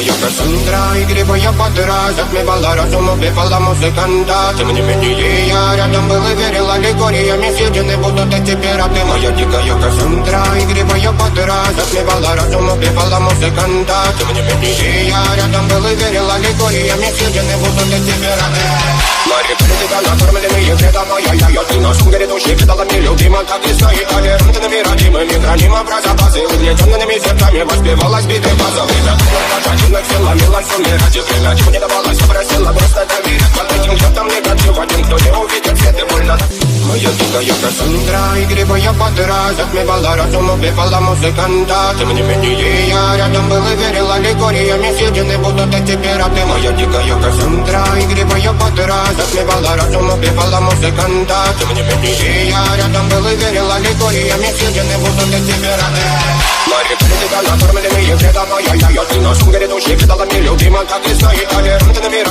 дикая Кассандра, игривая подра, затмевала разум, убивала музыканта. Тем не менее я рядом был и верил аллегориями, съедены будут эти пираты. Моя дикая Кассандра, игривая подра, затмевала разум, убивала музыканта. Тем не менее я рядом был и верил аллегориями, съедены будут эти пираты. Мои критика накормленные предавая я ты нашим грядущих предалами любима, как и стоит толерантными родимыми, храним образа базы, угнетенными сердцами воспевалась биты базовые. Один сила, милость умирать, и время чего не давалось, попросила просто доверять. Под этим чертом негатив, один, кто не увидит свет и больно. Моя дикая Кассандра, игривая подра, затмевала разум, убивала музыканта. Тем не менее я рядом был и верил аллегориями, съедены будут эти пираты. Моя дикая Кассандра, игривая подра, затмевала разум, убивала музыканта. Тем не менее я рядом был и верил аллегориями, съедены будут эти пираты. Мои критика накормленные предавая я ты нашим грядущих предалами любима, как и стоит толерантными.